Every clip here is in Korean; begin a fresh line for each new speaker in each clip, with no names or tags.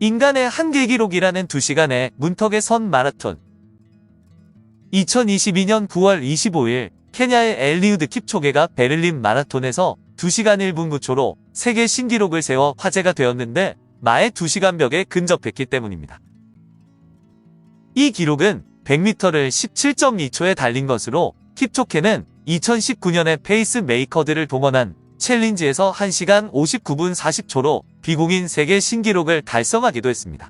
인간의 한계 기록이라는 2시간의 문턱에 선 마라톤. 2022년 9월 25일 케냐의 엘리우드 킵초게가 베를린 마라톤에서 2시간 1분 9초로 세계 신기록을 세워 화제가 되었는데 마의 2시간 벽에 근접했기 때문입니다. 이 기록은 100m를 17.2초에 달린 것으로 킵초게는 2019년에 페이스메이커들을 동원한 챌린지에서 1시간 59분 40초로 비공인 세계 신기록을 달성하기도 했습니다.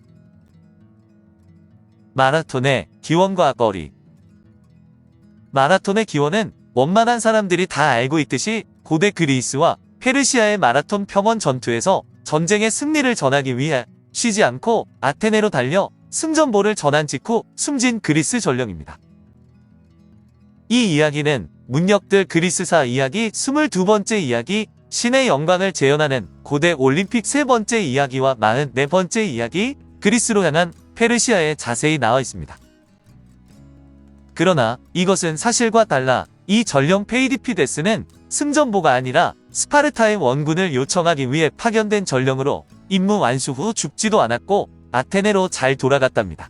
마라톤의 기원과 거리. 마라톤의 기원은 원만한 사람들이 다 알고 있듯이 고대 그리스와 페르시아의 마라톤 평원 전투에서 전쟁의 승리를 전하기 위해 쉬지 않고 아테네로 달려 승전보를 전한 직후 숨진 그리스 전령입니다. 이 이야기는 문역들 그리스사 이야기 22번째 이야기, 신의 영광을 재현하는 고대 올림픽 3번째 이야기와 44번째 이야기, 그리스로 향한 페르시아에 자세히 나와 있습니다. 그러나 이것은 사실과 달라 이 전령 페이디피데스는 승전보가 아니라 스파르타의 원군을 요청하기 위해 파견된 전령으로 임무 완수 후 죽지도 않았고 아테네로 잘 돌아갔답니다.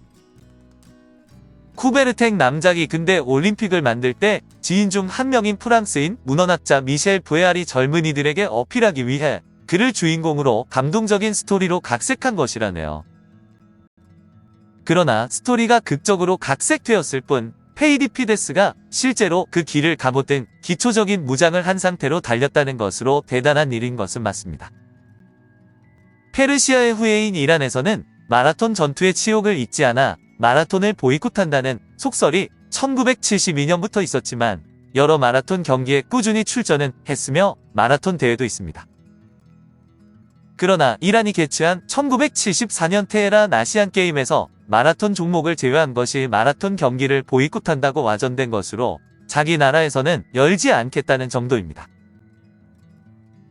쿠베르탱 남작이 근대 올림픽을 만들 때 지인 중 한 명인 프랑스인 문헌학자 미셸 부에알이 젊은이들에게 어필하기 위해 그를 주인공으로 감동적인 스토리로 각색한 것이라네요. 그러나 스토리가 극적으로 각색되었을 뿐 페이디피데스가 실제로 그 길을 가보든 기초적인 무장을 한 상태로 달렸다는 것으로 대단한 일인 것은 맞습니다. 페르시아의 후예인 이란에서는 마라톤 전투의 치욕을 잊지 않아 마라톤을 보이콧한다는 속설이 1972년부터 있었지만 여러 마라톤 경기에 꾸준히 출전은 했으며 마라톤 대회도 있습니다. 그러나 이란이 개최한 1974년 테헤란 아시안게임에서 마라톤 종목을 제외한 것이 마라톤 경기를 보이콧한다고 와전된 것으로 자기 나라에서는 열지 않겠다는 정도입니다.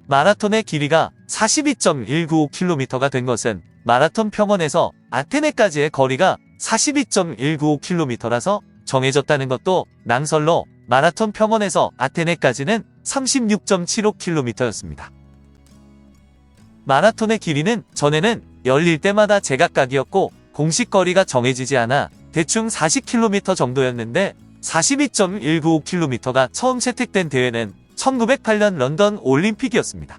마라톤의 길이가 42.195km가 된 것은 마라톤 평원에서 아테네까지의 거리가 42.195km라서 정해졌다는 것도 낭설로 마라톤 평원에서 아테네까지는 36.75km였습니다. 마라톤의 길이는 전에는 열릴 때마다 제각각이었고 공식 거리가 정해지지 않아 대충 40km 정도였는데 42.195km가 처음 채택된 대회는 1908년 런던 올림픽이었습니다.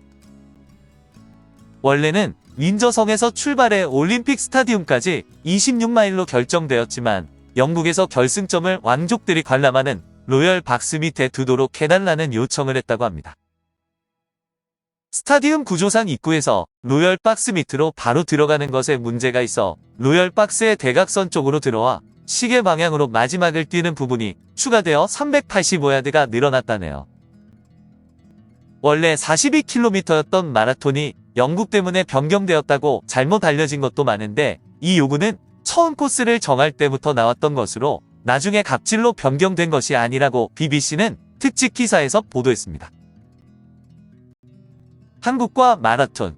원래는 윈저성에서 출발해 올림픽 스타디움까지 26마일로 결정되었지만 영국에서 결승점을 왕족들이 관람하는 로열 박스 밑에 두도록 해달라는 요청을 했다고 합니다. 스타디움 구조상 입구에서 로열 박스 밑으로 바로 들어가는 것에 문제가 있어 로열 박스의 대각선 쪽으로 들어와 시계 방향으로 마지막을 뛰는 부분이 추가되어 385야드가 늘어났다네요. 원래 42km였던 마라톤이 영국 때문에 변경되었다고 잘못 알려진 것도 많은데 이 요구는 처음 코스를 정할 때부터 나왔던 것으로 나중에 갑질로 변경된 것이 아니라고 BBC는 특집 기사에서 보도했습니다. 한국과 마라톤.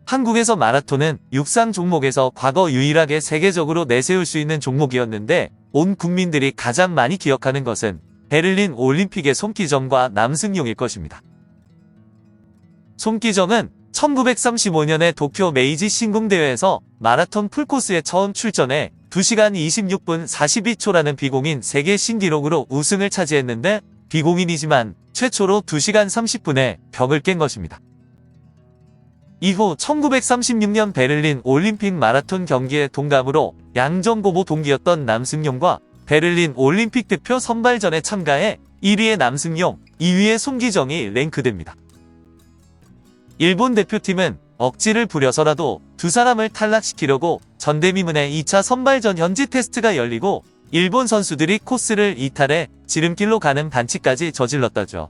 한국에서 마라톤은 육상 종목에서 과거 유일하게 세계적으로 내세울 수 있는 종목이었는데 온 국민들이 가장 많이 기억하는 것은 베를린 올림픽의 손기정과 남승용일 것입니다. 손기정은 1935년에 도쿄 메이지 신궁대회에서 마라톤 풀코스에 처음 출전해 2시간 26분 42초라는 비공인 세계 신기록으로 우승을 차지했는데 비공인이지만 최초로 2시간 30분에 벽을 깬 것입니다. 이후 1936년 베를린 올림픽 마라톤 경기에 동감으로 양정고보 동기였던 남승용과 베를린 올림픽 대표 선발전에 참가해 1위의 남승용, 2위의 손기정이 랭크됩니다. 일본 대표팀은 억지를 부려서라도 두 사람을 탈락시키려고 전대미문의 2차 선발전 현지 테스트가 열리고 일본 선수들이 코스를 이탈해 지름길로 가는 반칙까지 저질렀다죠.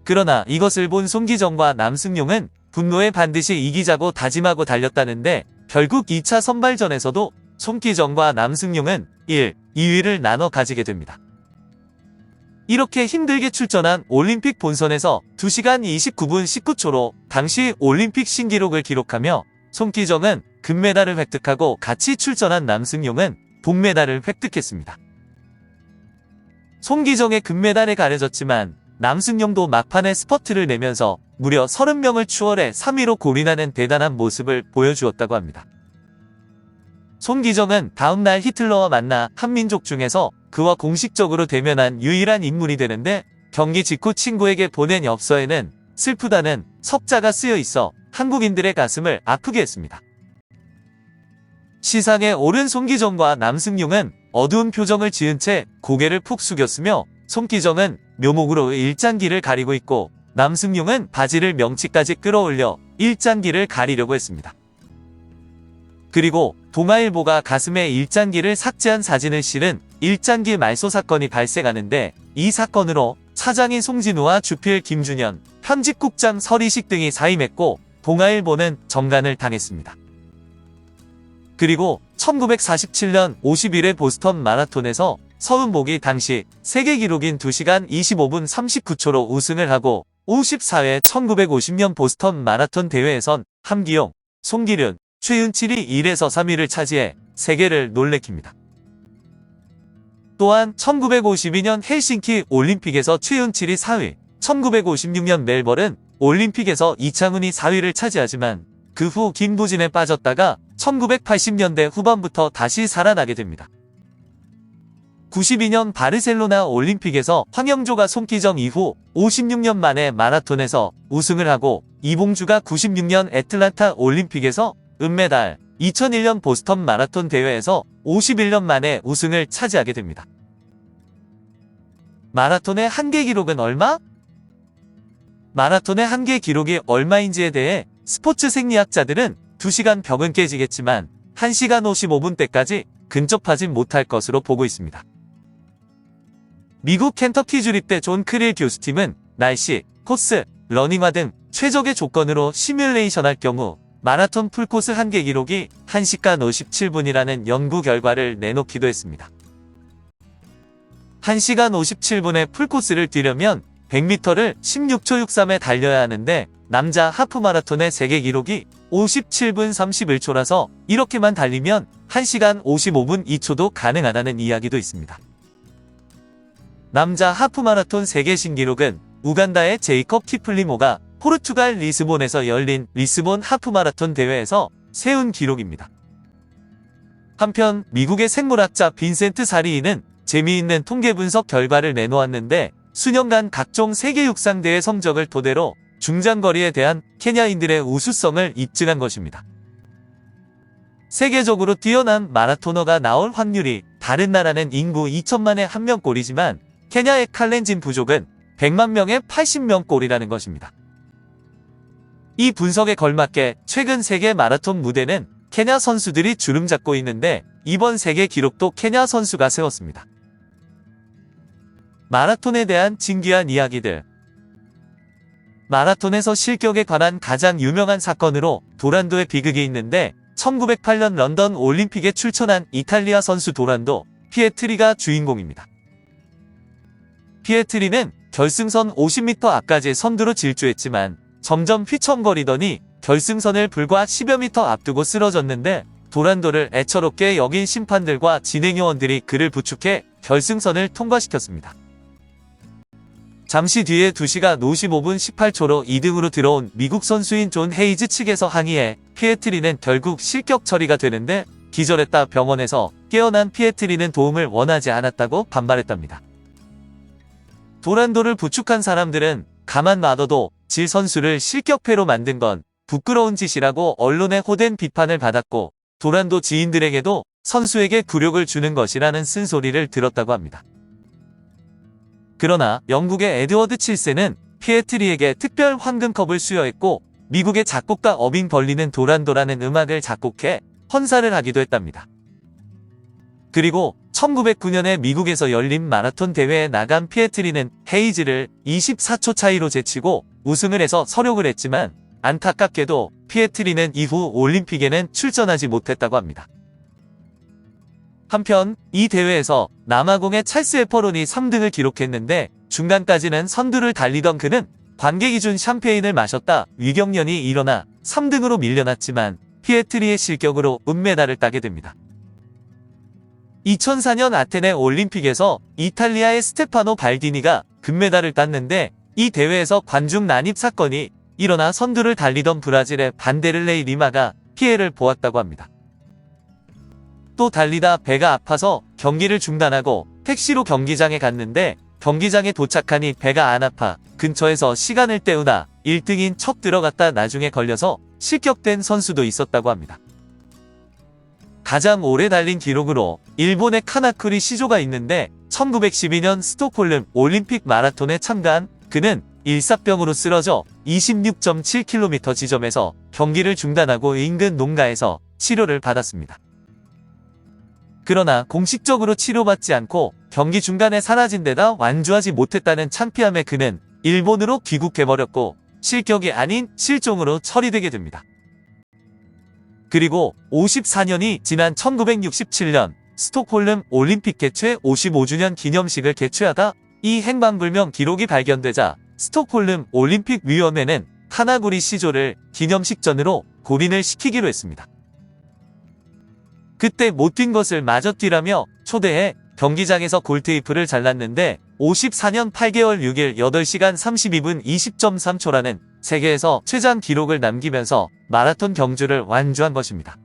그러나 이것을 본 손기정과 남승용은 분노에 반드시 이기자고 다짐하고 달렸다는데 결국 2차 선발전에서도 손기정과 남승용은 1, 2위를 나눠 가지게 됩니다. 이렇게 힘들게 출전한 올림픽 본선에서 2시간 29분 19초로 당시 올림픽 신기록을 기록하며 손기정은 금메달을 획득하고 같이 출전한 남승용은 동메달을 획득했습니다. 손기정의 금메달에 가려졌지만 남승용도 막판에 스퍼트를 내면서 무려 30명을 추월해 3위로 골인하는 대단한 모습을 보여주었다고 합니다. 손기정은 다음날 히틀러와 만나 한민족 중에서 그와 공식적으로 대면한 유일한 인물이 되는데, 경기 직후 친구에게 보낸 엽서에는 슬프다는 석자가 쓰여 있어 한국인들의 가슴을 아프게 했습니다. 시상에 오른 손기정과 남승용은 어두운 표정을 지은 채 고개를 푹 숙였으며, 손기정은 묘목으로 일장기를 가리고 있고 남승용은 바지를 명치까지 끌어올려 일장기를 가리려고 했습니다. 그리고 동아일보가 가슴에 일장기를 삭제한 사진을 실은 일장기 말소 사건이 발생하는데, 이 사건으로 사장인 송진우와 주필 김준현, 편집국장 서리식 등이 사임했고 동아일보는 정간을 당했습니다. 그리고 1947년 51회 보스턴 마라톤에서 서은복이 당시 세계 기록인 2시간 25분 39초로 우승을 하고, 54회 1950년 보스턴 마라톤 대회에선 함기용, 송기륜, 최윤칠이 1에서 3위를 차지해 세계를 놀래킵니다. 또한 1952년 헬싱키 올림픽에서 최윤칠이 4위, 1956년 멜버른 올림픽에서 이창훈이 4위를 차지하지만 그 후 김부진에 빠졌다가 1980년대 후반부터 다시 살아나게 됩니다. 92년 바르셀로나 올림픽에서 황영조가 손기정 이후 56년 만에 마라톤에서 우승을 하고, 이봉주가 96년 애틀란타 올림픽에서 은메달, 2001년 보스턴 마라톤 대회에서 51년 만에 우승을 차지하게 됩니다. 마라톤의 한계 기록은 얼마? 마라톤의 한계 기록이 얼마인지에 대해 스포츠 생리학자들은 2시간 벽은 깨지겠지만 1시간 55분 때까지 근접하진 못할 것으로 보고 있습니다. 미국 켄터키 주립대 존 크릴 교수팀은 날씨, 코스, 러닝화 등 최적의 조건으로 시뮬레이션할 경우 마라톤 풀코스 한계 기록이 1시간 57분이라는 연구 결과를 내놓기도 했습니다. 1시간 57분의 풀코스를 뛰려면 100m를 16초 63에 달려야 하는데, 남자 하프마라톤의 세계 기록이 57분 31초라서 이렇게만 달리면 1시간 55분 2초도 가능하다는 이야기도 있습니다. 남자 하프마라톤 세계 신기록은 우간다의 제이컵 키플리모가 포르투갈 리스본에서 열린 리스본 하프마라톤 대회에서 세운 기록입니다. 한편 미국의 생물학자 빈센트 사리이는 재미있는 통계 분석 결과를 내놓았는데, 수년간 각종 세계 육상대회 성적을 토대로 중장거리에 대한 케냐인들의 우수성을 입증한 것입니다. 세계적으로 뛰어난 마라토너가 나올 확률이 다른 나라는 인구 2천만에 1명꼴이지만 케냐의 칼렌진 부족은 100만 명에 80명꼴이라는 것입니다. 이 분석에 걸맞게 최근 세계 마라톤 무대는 케냐 선수들이 주름 잡고 있는데, 이번 세계 기록도 케냐 선수가 세웠습니다. 마라톤에 대한 진귀한 이야기들. 마라톤에서 실격에 관한 가장 유명한 사건으로 도란도의 비극이 있는데, 1908년 런던 올림픽에 출전한 이탈리아 선수 도란도 피에트리가 주인공입니다. 피에트리는 결승선 50m 앞까지 선두로 질주했지만 점점 휘청거리더니 결승선을 불과 10여 미터 앞두고 쓰러졌는데, 도란도를 애처롭게 여긴 심판들과 진행요원들이 그를 부축해 결승선을 통과시켰습니다. 잠시 뒤에 2시간 55분 18초로 2등으로 들어온 미국 선수인 존 헤이즈 측에서 항의해 피에트리는 결국 실격 처리가 되는데, 기절했다 병원에서 깨어난 피에트리는 도움을 원하지 않았다고 반발했답니다. 도란도를 부축한 사람들은 가만 놔둬도 질 선수를 실격패로 만든 건 부끄러운 짓이라고 언론의 호된 비판을 받았고, 도란도 지인들에게도 선수에게 굴욕을 주는 것이라는 쓴소리를 들었다고 합니다. 그러나 영국의 에드워드 7세는 피에트리에게 특별 황금컵을 수여했고, 미국의 작곡가 어빙 벌리는 도란도라는 음악을 작곡해 헌사를 하기도 했답니다. 그리고 1909년에 미국에서 열린 마라톤 대회에 나간 피에트리는 헤이즈를 24초 차이로 제치고 우승을 해서 서력을 했지만, 안타깝게도 피에트리는 이후 올림픽에는 출전하지 못했다고 합니다. 한편 이 대회에서 남아공의 찰스 에퍼론이 3등을 기록했는데, 중간까지는 선두를 달리던 그는 관객이 준 샴페인을 마셨다 위경련이 일어나 3등으로 밀려났지만 피에트리의 실격으로 은메달을 따게 됩니다. 2004년 아테네 올림픽에서 이탈리아의 스테파노 발디니가 금메달을 땄는데, 이 대회에서 관중 난입 사건이 일어나 선두를 달리던 브라질의 반데를레이 리마가 피해를 보았다고 합니다. 또 달리다 배가 아파서 경기를 중단하고 택시로 경기장에 갔는데 경기장에 도착하니 배가 안 아파 근처에서 시간을 때우다 1등인 척 들어갔다 나중에 걸려서 실격된 선수도 있었다고 합니다. 가장 오래 달린 기록으로 일본의 카나쿠리 시조가 있는데 1912년 스톡홀름 올림픽 마라톤에 참가한 그는 일사병으로 쓰러져 26.7km 지점에서 경기를 중단하고 인근 농가에서 치료를 받았습니다. 그러나 공식적으로 치료받지 않고 경기 중간에 사라진 데다 완주하지 못했다는 창피함에 그는 일본으로 귀국해버렸고 실격이 아닌 실종으로 처리되게 됩니다. 그리고 54년이 지난 1967년 스톡홀름 올림픽 개최 55주년 기념식을 개최하다 이 행방불명 기록이 발견되자 스톡홀름 올림픽 위원회는 카나구리 시조를 기념식 전으로 고린을 시키기로 했습니다. 그때 못 뛴 것을 마저 뛰라며 초대해 경기장에서 골테이프를 잘랐는데 54년 8개월 6일 8시간 32분 20.3초라는 세계에서 최장 기록을 남기면서 마라톤 경주를 완주한 것입니다.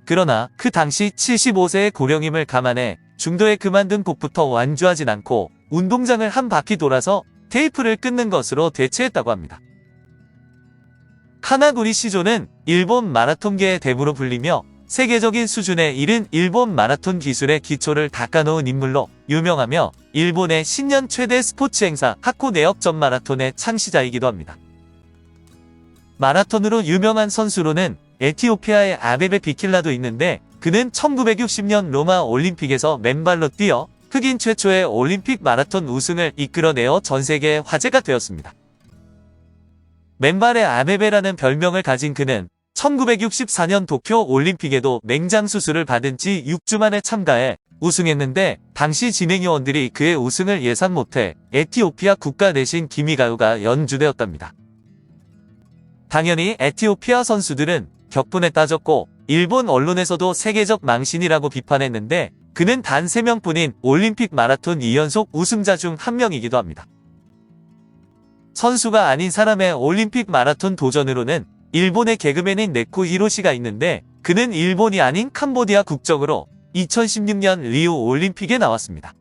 그러나 그 당시 75세의 고령임을 감안해 중도에 그만둔 곳부터 완주하진 않고 운동장을 한 바퀴 돌아서 테이프를 끊는 것으로 대체했다고 합니다. 카나구리 시조는 일본 마라톤계의 대부로 불리며 세계적인 수준에 이른 일본 마라톤 기술의 기초를 닦아놓은 인물로 유명하며 일본의 신년 최대 스포츠 행사 하코 네역전 마라톤의 창시자이기도 합니다. 마라톤으로 유명한 선수로는 에티오피아의 아베베 비킬라도 있는데 그는 1960년 로마 올림픽에서 맨발로 뛰어 흑인 최초의 올림픽 마라톤 우승을 이끌어내어 전세계의 화제가 되었습니다. 맨발의 아베베라는 별명을 가진 그는 1964년 도쿄 올림픽에도 맹장 수술을 받은 지 6주 만에 참가해 우승했는데 당시 진행위원들이 그의 우승을 예상 못해 에티오피아 국가 대신 기미가요가 연주되었답니다. 당연히 에티오피아 선수들은 격분에 따졌고 일본 언론에서도 세계적 망신이라고 비판했는데 그는 단 3명뿐인 올림픽 마라톤 2연속 우승자 중 한 명이기도 합니다. 선수가 아닌 사람의 올림픽 마라톤 도전으로는 일본의 개그맨인 네코 히로시가 있는데 그는 일본이 아닌 캄보디아 국적으로 2016년 리우 올림픽에 나왔습니다.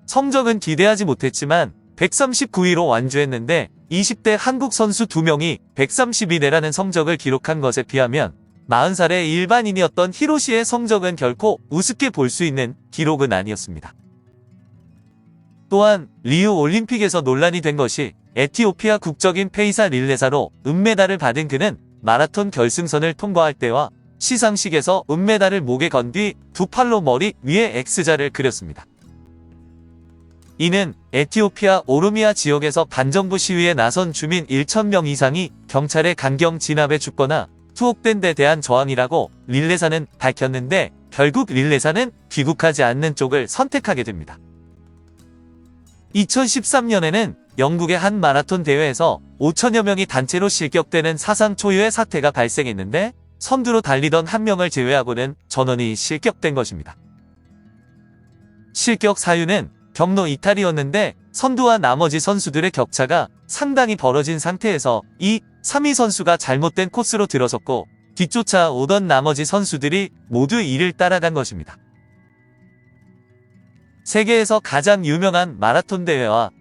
성적은 기대하지 못했지만 139위로 완주했는데 20대 한국 선수 2명이 132내라는 성적을 기록한 것에 비하면 40살의 일반인이었던 히로시의 성적은 결코 우습게 볼 수 있는 기록은 아니었습니다. 또한 리우 올림픽에서 논란이 된 것이 에티오피아 국적인 페이사 릴레사로 은메달을 받은 그는 마라톤 결승선을 통과할 때와 시상식에서 은메달을 목에 건 뒤 두 팔로 머리 위에 X자를 그렸습니다. 이는 에티오피아 오로미아 지역에서 반정부 시위에 나선 주민 1,000명 이상이 경찰의 강경 진압에 죽거나 투옥된 데 대한 저항이라고 릴레사는 밝혔는데 결국 릴레사는 귀국하지 않는 쪽을 선택하게 됩니다. 2013년에는 영국의 한 마라톤 대회에서 5천여 명이 단체로 실격되는 사상 초유의 사태가 발생했는데 선두로 달리던 한 명을 제외하고는 전원이 실격된 것입니다. 실격 사유는 경로 이탈이었는데 선두와 나머지 선수들의 격차가 상당히 벌어진 상태에서 3위 선수가 잘못된 코스로 들어섰고 뒤쫓아 오던 나머지 선수들이 모두 이를 따라간 것입니다. 세계에서 가장 유명한 마라톤 대회와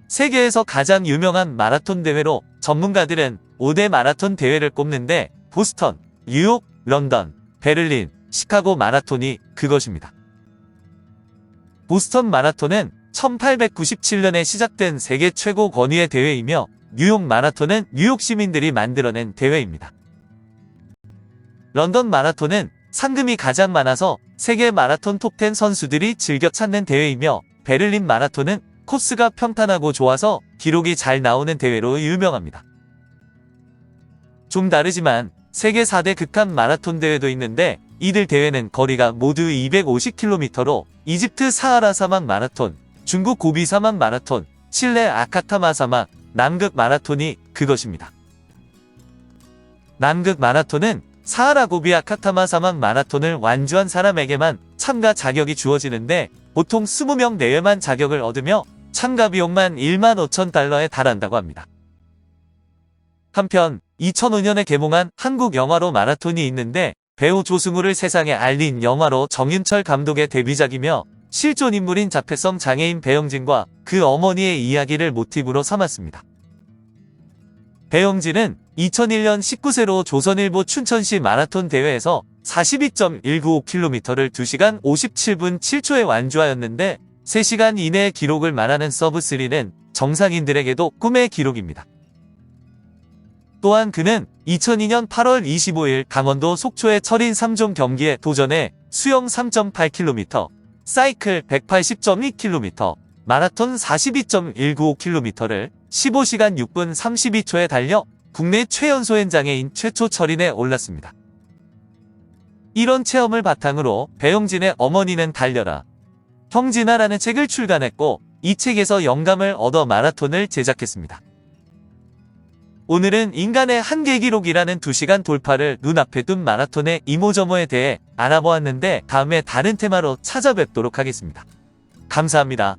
세계에서 가장 유명한 마라톤 대회로 전문가들은 5대 마라톤 대회를 꼽는데 보스턴, 뉴욕, 런던, 베를린, 시카고 마라톤이 그것입니다. 보스턴 마라톤은 1897년에 시작된 세계 최고 권위의 대회이며 뉴욕 마라톤은 뉴욕 시민들이 만들어낸 대회입니다. 런던 마라톤은 상금이 가장 많아서 세계 마라톤 톱10 선수들이 즐겨 찾는 대회이며 베를린 마라톤은 코스가 평탄하고 좋아서 기록이 잘 나오는 대회로 유명합니다. 좀 다르지만 세계 4대 극한 마라톤 대회도 있는데 이들 대회는 거리가 모두 250km로 이집트 사하라 사막 마라톤, 중국 고비 사막 마라톤, 칠레 아카타마 사막, 남극 마라톤이 그것입니다. 남극 마라톤은 사하라 고비 아카타마 사막 마라톤을 완주한 사람에게만 참가 자격이 주어지는데 보통 20명 내외만 자격을 얻으며 참가 비용만 15,000달러에 달한다고 합니다. 한편 2005년에 개봉한 한국 영화로 마라톤이 있는데 배우 조승우를 세상에 알린 영화로 정윤철 감독의 데뷔작이며 실존 인물인 자폐성 장애인 배영진과 그 어머니의 이야기를 모티브로 삼았습니다. 배영진은 2001년 19세로 조선일보 춘천시 마라톤 대회에서 42.195km를 2시간 57분 7초에 완주하였는데 3시간 이내의 기록을 말하는 서브3는 정상인들에게도 꿈의 기록입니다. 또한 그는 2002년 8월 25일 강원도 속초의 철인 3종 경기에 도전해 수영 3.8km, 사이클 180.2km, 마라톤 42.195km를 15시간 6분 32초에 달려 국내 최연소인 장애인 최초 철인에 올랐습니다. 이런 체험을 바탕으로 배영진의 어머니는 달려라, 형진아라는 책을 출간했고 이 책에서 영감을 얻어 마라톤을 제작했습니다. 오늘은 인간의 한계 기록이라는 2시간 돌파를 눈앞에 둔 마라톤의 이모저모에 대해 알아보았는데 다음에 다른 테마로 찾아뵙도록 하겠습니다. 감사합니다.